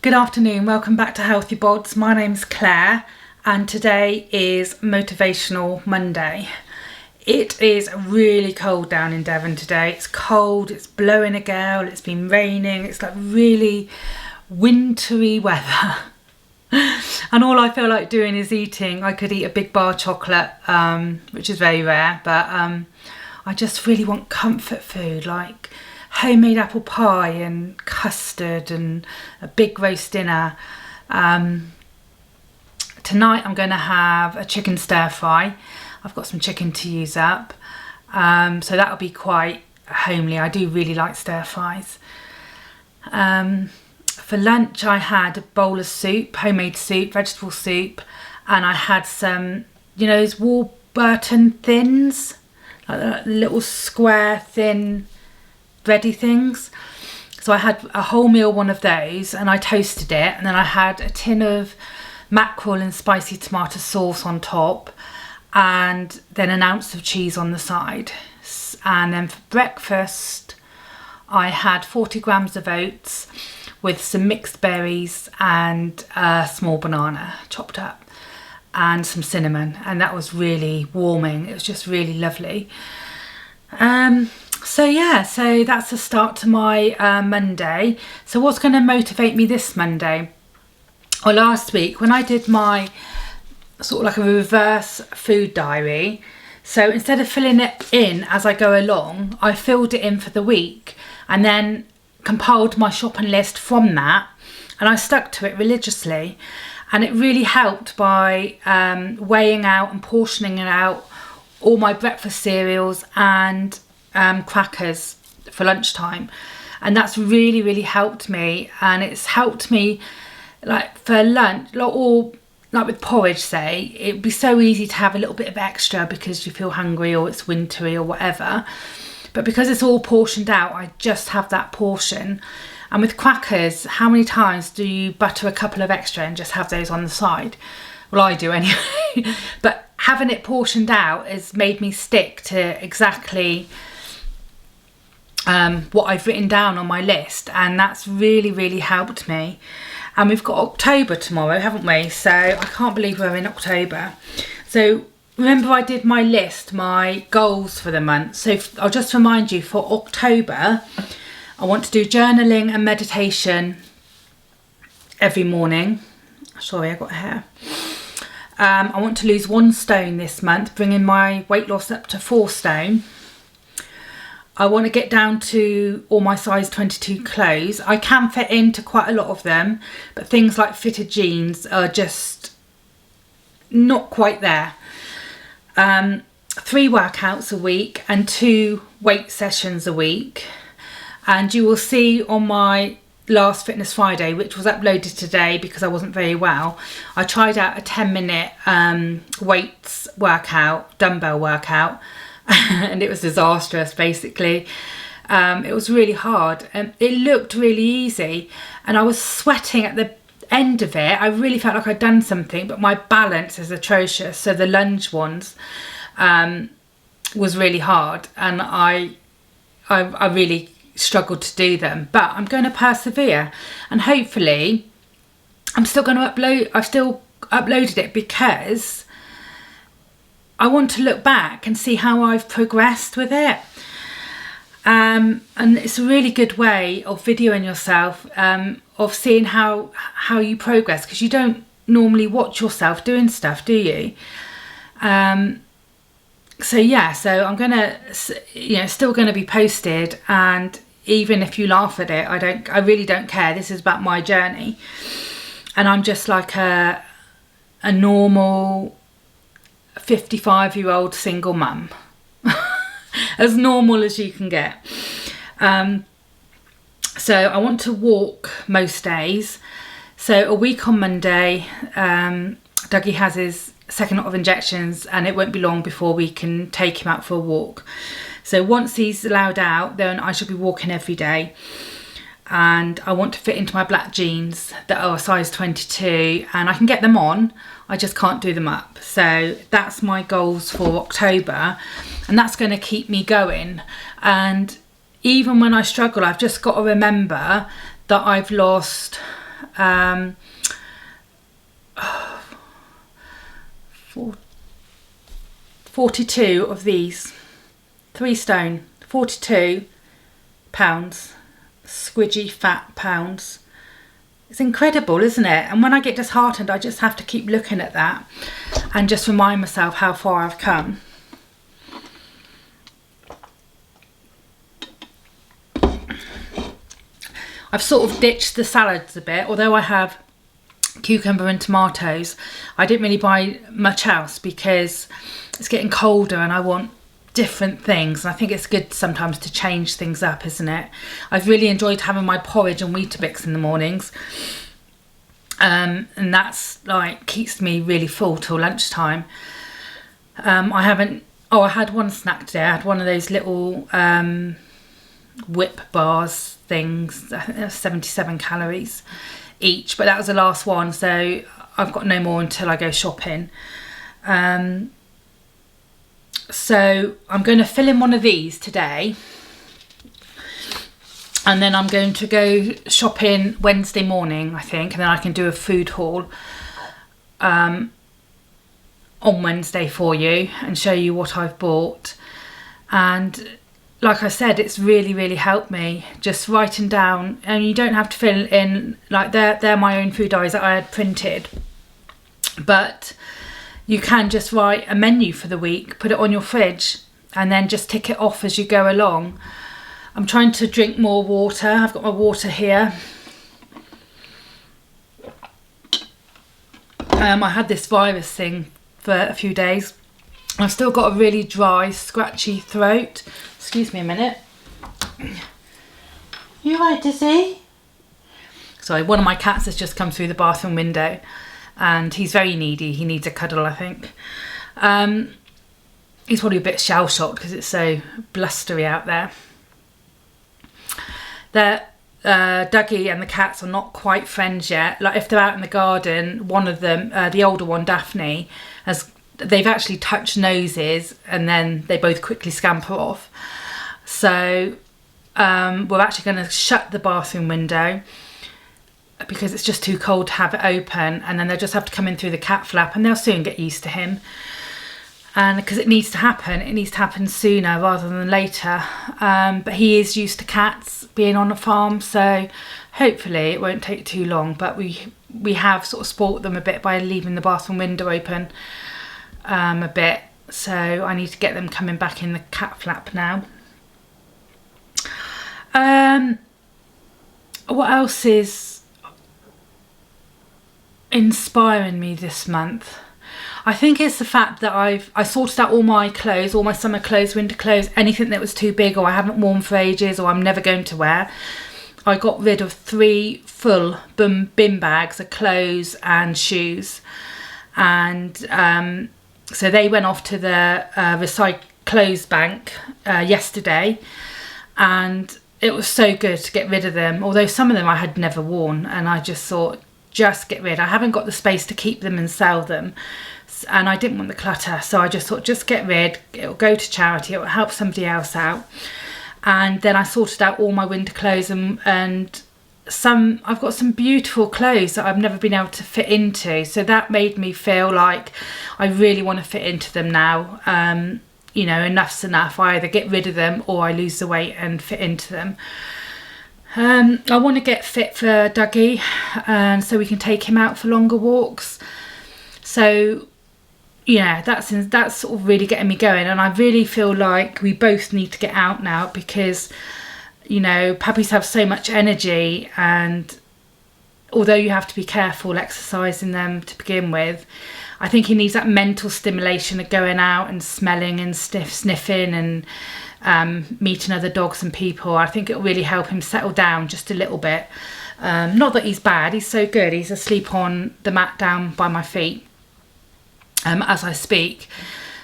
Good afternoon, welcome back to Healthy Bods. My name's Claire and today is Motivational Monday. It is really cold down in Devon today. It's cold, it's blowing a gale, it's been raining, it's like really wintry weather. And all I feel like doing is eating. I could eat a big bar of chocolate, which is very rare, but I just really want comfort food like homemade apple pie and custard and a big roast dinner. Tonight I'm going to have a chicken stir fry. I've got some chicken to use up, so that'll be quite homely. I do really like stir fries. For lunch I had a bowl of soup, homemade soup, vegetable soup, and I had some, you know, those Warburton thins, like little square thin bready things. So I had a wholemeal one of those and I toasted it, and then I had a tin of mackerel and spicy tomato sauce on top, and then an ounce of cheese on the side. And then for breakfast I had 40 grams of oats with some mixed berries and a small banana chopped up and some cinnamon, and that was really warming. It was just really lovely. So that's the start to my Monday. So what's going to motivate me this Monday? Or last week when I did my sort of like a reverse food diary, so instead of filling it in as I go along, I filled it in for the week and then compiled my shopping list from that, and I stuck to it religiously, and it really helped by weighing out and portioning it out all my breakfast cereals and crackers for lunchtime, and that's really helped me. And it's helped me like for lunch, or like with porridge, say, it'd be so easy to have a little bit of extra because you feel hungry or it's wintry or whatever, but because it's all portioned out, I just have that portion. And with crackers, how many times do you butter a couple of extra and just have those on the side? Well, I do anyway. But having it portioned out has made me stick to exactly what I've written down on my list, and that's really helped me. And we've got October tomorrow, haven't we? So I can't believe we're in October. So remember I did my list, my goals for the month. So I'll just remind you, for October I want to do journaling and meditation every morning. Sorry, I got hair. I want to lose 1 stone this month, bringing my weight loss up to 4 stone. I want to get down to all my size 22 clothes. I can fit into quite a lot of them, but things like fitted jeans are just not quite there. 3 workouts a week and 2 weight sessions a week. And you will see on my last Fitness Friday, which was uploaded today because I wasn't very well, I tried out a 10-minute weights workout, dumbbell workout, and it was disastrous basically. It was really hard and it looked really easy, and I was sweating at the end of it. I really felt like I'd done something, but my balance is atrocious. So the lunge ones was really hard, and I really struggled to do them, but I'm going to persevere, and hopefully I'm still going to upload. I've still uploaded it because I want to look back and see how I've progressed with it. And it's a really good way of videoing yourself, of seeing how you progress, because you don't normally watch yourself doing stuff, do you? So I'm gonna, still gonna be posted, and even if you laugh at it, I really don't care. This is about my journey, and I'm just like a normal 55-year-old single mum, as normal as you can get. So I want to walk most days. So a week on Monday, Dougie has his second lot of injections, and it won't be long before we can take him out for a walk. So once he's allowed out, then I should be walking every day. And I want to fit into my black jeans that are a size 22, and I can get them on, I just can't do them up. So that's my goals for October, and that's going to keep me going. And even when I struggle, I've just got to remember that I've lost £42 of these, 3 stone, £42, squidgy fat pounds. It's incredible, isn't it? And when I get disheartened, I just have to keep looking at that and just remind myself how far I've come. I've sort of ditched the salads a bit, although I have cucumber and tomatoes. I didn't really buy much else because it's getting colder and I want different things. And I think it's good sometimes to change things up, isn't it? I've really enjoyed having my porridge and Weetabix in the mornings. And that's like keeps me really full till lunchtime. I had one snack today. I had one of those little whip bars things, 77 calories each, but that was the last one, so I've got no more until I go shopping. So I'm going to fill in one of these today, and then I'm going to go shopping Wednesday morning, I think, and then I can do a food haul on Wednesday for you and show you what I've bought. And like I said, it's really, really helped me just writing down, and you don't have to fill in, like they're my own food diaries that I had printed, but you can just write a menu for the week, put it on your fridge, and then just tick it off as you go along. I'm trying to drink more water. I've got my water here. I had this virus thing for a few days. I've still got a really dry, scratchy throat. Excuse me a minute. You right, Dizzy? Sorry, one of my cats has just come through the bathroom window and he's very needy. He needs a cuddle, I think. He's probably a bit shell-shocked because it's so blustery out there. Dougie and the cats are not quite friends yet. Like if they're out in the garden, one of them, the older one, Daphne, they've actually touched noses and then they both quickly scamper off. So we're actually going to shut the bathroom window because it's just too cold to have it open, and then they'll just have to come in through the cat flap and they'll soon get used to him. And because it needs to happen sooner rather than later. But he is used to cats being on a farm, so hopefully it won't take too long. But we have sort of spoilt them a bit by leaving the bathroom window open a bit. So I need to get them coming back in the cat flap now. What else is inspiring me this month? I think it's the fact that I sorted out all my clothes, all my summer clothes, winter clothes, anything that was too big or I haven't worn for ages or I'm never going to wear. I got rid of 3 full bin bags of clothes and shoes, and so they went off to the recycled clothes bank yesterday, and it was so good to get rid of them, although some of them I had never worn, and I just thought, just get rid. I haven't got the space to keep them and sell them, and I didn't want the clutter, so I just thought, just get rid. It'll go to charity, it'll help somebody else out. And then I sorted out all my winter clothes, and I've got some beautiful clothes that I've never been able to fit into, so that made me feel like I really want to fit into them now. You know, enough's enough. I either get rid of them or I lose the weight and fit into them. I want to get fit for Dougie, so we can take him out for longer walks. So yeah, that's sort of really getting me going, and I really feel like we both need to get out now because, you know, puppies have so much energy, and although you have to be careful exercising them to begin with, I think he needs that mental stimulation of going out and smelling and sniffing and meeting other dogs and people. I think it'll really help him settle down just a little bit. Not that he's bad, he's so good. He's asleep on the mat down by my feet as I speak.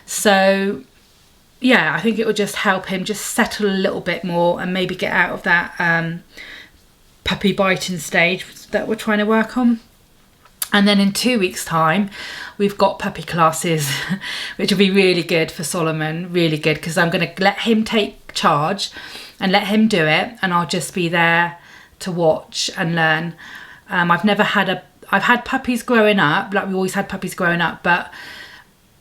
So yeah, I think it will just help him just settle a little bit more and maybe get out of that puppy biting stage that we're trying to work on. And then in 2 weeks' time, we've got puppy classes, which will be really good for Solomon, really good, because I'm going to let him take charge and let him do it, and I'll just be there to watch and learn. I've never had I've had puppies growing up, like we always had puppies growing up, but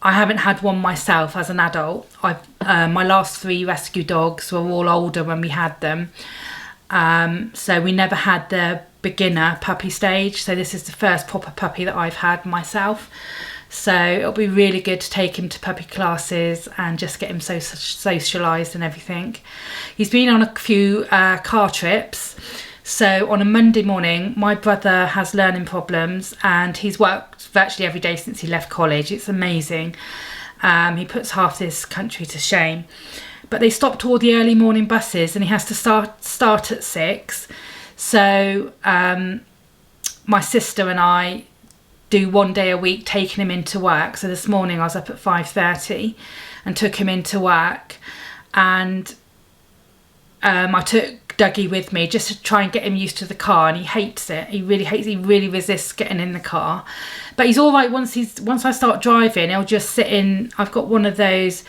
I haven't had one myself as an adult. My last 3 rescue dogs were all older when we had them. So we never had the beginner puppy stage. So this is the first proper puppy that I've had myself. So it'll be really good to take him to puppy classes and just get him socialised and everything. He's been on a few car trips. So on a Monday morning, my brother has learning problems and he's worked virtually every day since he left college. It's amazing. He puts half this country to shame. But they stopped all the early morning buses and he has to start at 6. So my sister and I do 1 day a week taking him into work. So this morning I was up at 5:30 and took him into work, and I took Dougie with me just to try and get him used to the car, and he hates it. He really resists getting in the car, but he's all right once I start driving. He'll just sit in. I've got one of those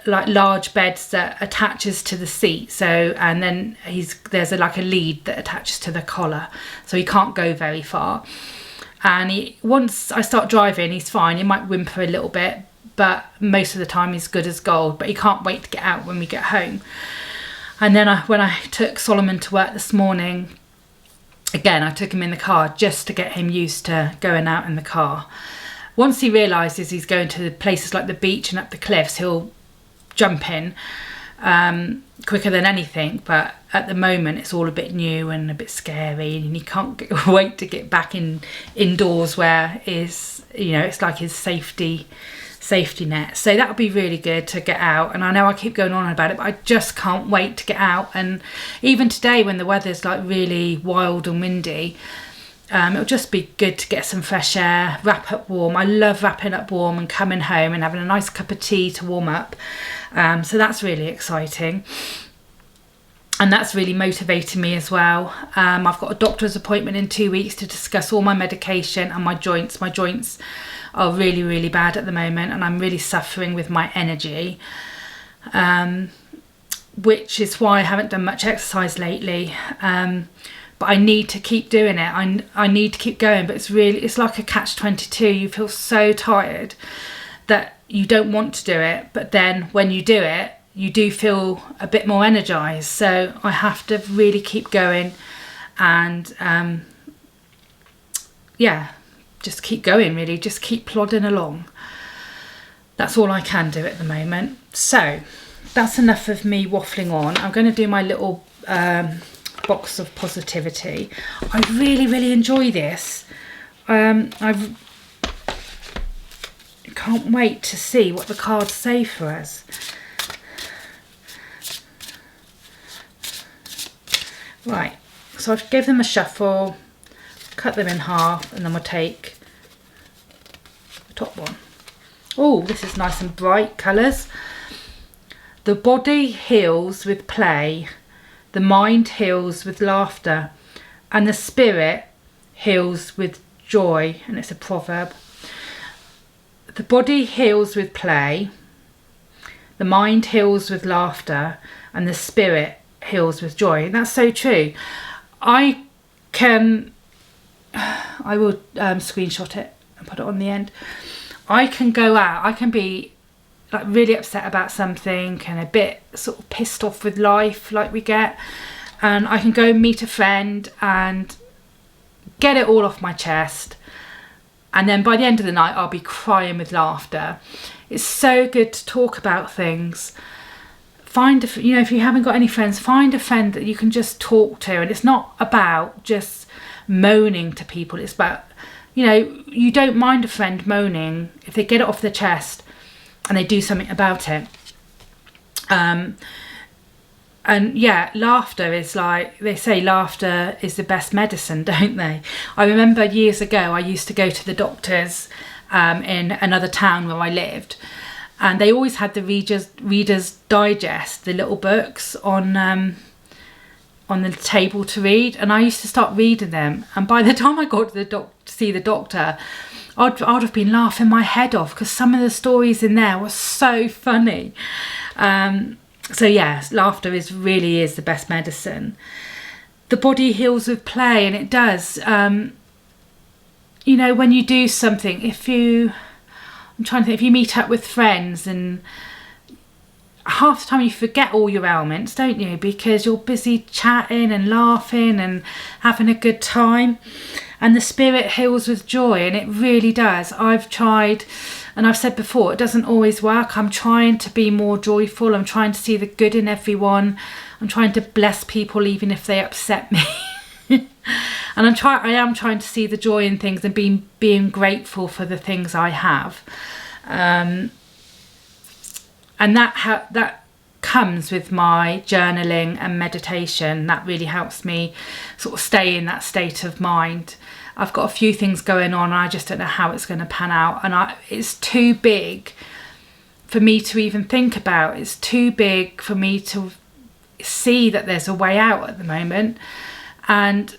like large beds that attaches to the seat, so, and then there's like a lead that attaches to the collar, so he can't go very far. And once I start driving, he's fine. He might whimper a little bit, but most of the time he's good as gold. But he can't wait to get out when we get home. And then when I took Solomon to work this morning, again, I took him in the car just to get him used to going out in the car. Once he realises he's going to places like the beach and up the cliffs, he'll jump in quicker than anything. But at the moment, it's all a bit new and a bit scary, and he can't wait to get back indoors where it's like his safety net. So that would be really good to get out. And I know I keep going on about it, but I just can't wait to get out. And even today when the weather's like really wild and windy, it'll just be good to get some fresh air, wrap up warm. I love wrapping up warm and coming home and having a nice cup of tea to warm up. So that's really exciting. And that's really motivating me as well. I've got a doctor's appointment in 2 weeks to discuss all my medication and my joints. My joints are really, really bad at the moment, and I'm really suffering with my energy, which is why I haven't done much exercise lately. But I need to keep doing it. I need to keep going, but it's like a catch-22. You feel so tired that you don't want to do it, but then when you do it, you do feel a bit more energized. So I have to really keep going and just keep going, really. Just keep plodding along. That's all I can do at the moment. So that's enough of me waffling on. I'm going to do my little box of positivity. I really, really enjoy this. I can't wait to see what the cards say for us. Right, so I've gave them a shuffle, cut them in half, and then we'll take the top one. Oh, this is nice and bright colours. The body heals with play, the mind heals with laughter, and the spirit heals with joy. And it's a proverb. The body heals with play, the mind heals with laughter, and the spirit heals with joy. And that's so true. I will screenshot it and put it on the end. I can go out, I can be like really upset about something and a bit sort of pissed off with life like we get, and I can go meet a friend and get it all off my chest, and then by the end of the night I'll be crying with laughter. It's so good to talk about things. Find if you haven't got any friends, find a friend that you can just talk to. And it's not about just moaning to people. It's about, you don't mind a friend moaning if they get it off their chest and they do something about it. And yeah, laughter is like, they say laughter is the best medicine, don't they? I remember years ago, I used to go to the doctors in another town where I lived. And they always had the Reader's Digest, the little books on the table to read. And I used to start reading them. And by the time I got to see the doctor, I'd have been laughing my head off because some of the stories in there were so funny. So yes, laughter really is the best medicine. the body heals with play, and it does. You know, when you do something, I'm trying to think, if you meet up with friends, and half the time you forget all your ailments, don't you? Because you're busy chatting and laughing and having a good time. And the spirit heals with joy, and it really does. I've tried, and I've said before, it doesn't always work. I'm trying to be more joyful. I'm trying to see the good in everyone. I'm trying to bless people even if they upset me. And I am trying to see the joy in things and being grateful for the things I have. And that comes with my journaling and meditation. That really helps me sort of stay in that state of mind. I've got a few things going on, and I just don't know how it's going to pan out, and it's too big for me to even think about. It's too big for me to see that there's a way out at the moment, and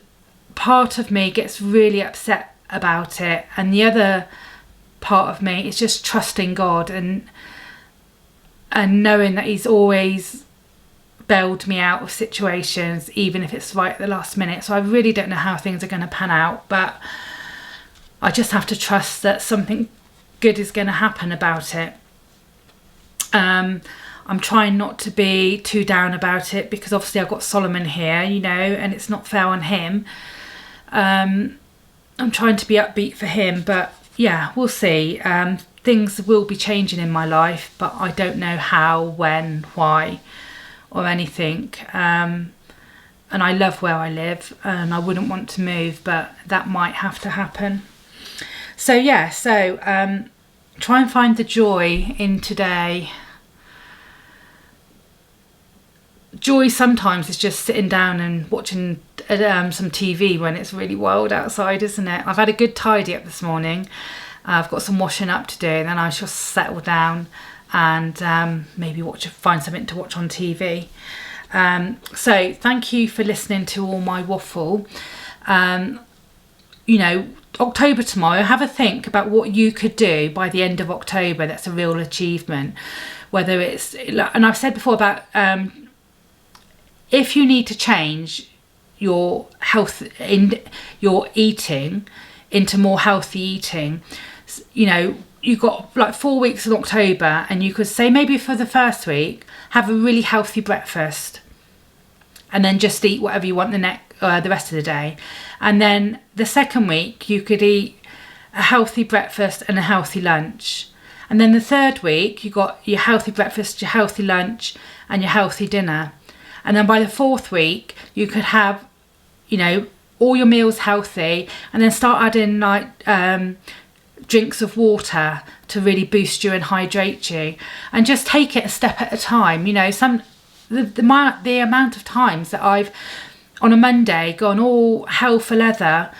part of me gets really upset about it, and the other part of me is just trusting God and knowing that he's always bailed me out of situations, even if it's right at the last minute. So I really don't know how things are going to pan out, but I just have to trust that something good is going to happen about it. I'm trying not to be too down about it, because obviously I've got Solomon here, you know, and it's not fair on him. I'm trying to be upbeat for him, but yeah, we'll see. Things will be changing in my life, but I don't know how, when, why, or anything. And I love where I live, and I wouldn't want to move, but that might have to happen. So yeah, try and find the joy in today. Joy sometimes is just sitting down and watching some TV when it's really wild outside, isn't it? I've had a good tidy up this morning. I've got some washing up to do, and then I shall settle down and maybe find something to watch on TV. So thank you for listening to all my waffle. You know, October tomorrow, have a think about what you could do by the end of October that's a real achievement. Whether it's, and I've said before about if you need to change your health in your eating into more healthy eating, you know, you've got like 4 weeks in October, and you could say maybe for the first week have a really healthy breakfast, and then just eat whatever you want the rest of the day. And then the second week you could eat a healthy breakfast and a healthy lunch. And then the third week you got your healthy breakfast, your healthy lunch, and your healthy dinner. And then by the fourth week you could have, you know, all your meals healthy, and then start adding like drinks of water to really boost you and hydrate you, and just take it a step at a time. You know, the amount of times that I've on a Monday gone all hell for leather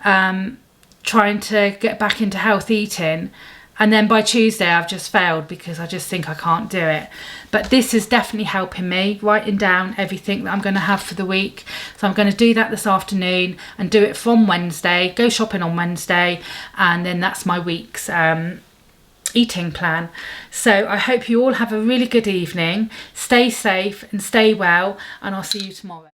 trying to get back into health eating, and then by Tuesday I've just failed because I just think I can't do it. But this is definitely helping me, writing down everything that I'm going to have for the week. So I'm going to do that this afternoon and do it from Wednesday, go shopping on Wednesday, and then that's my week's eating plan. So I hope you all have a really good evening. Stay safe and stay well, and I'll see you tomorrow.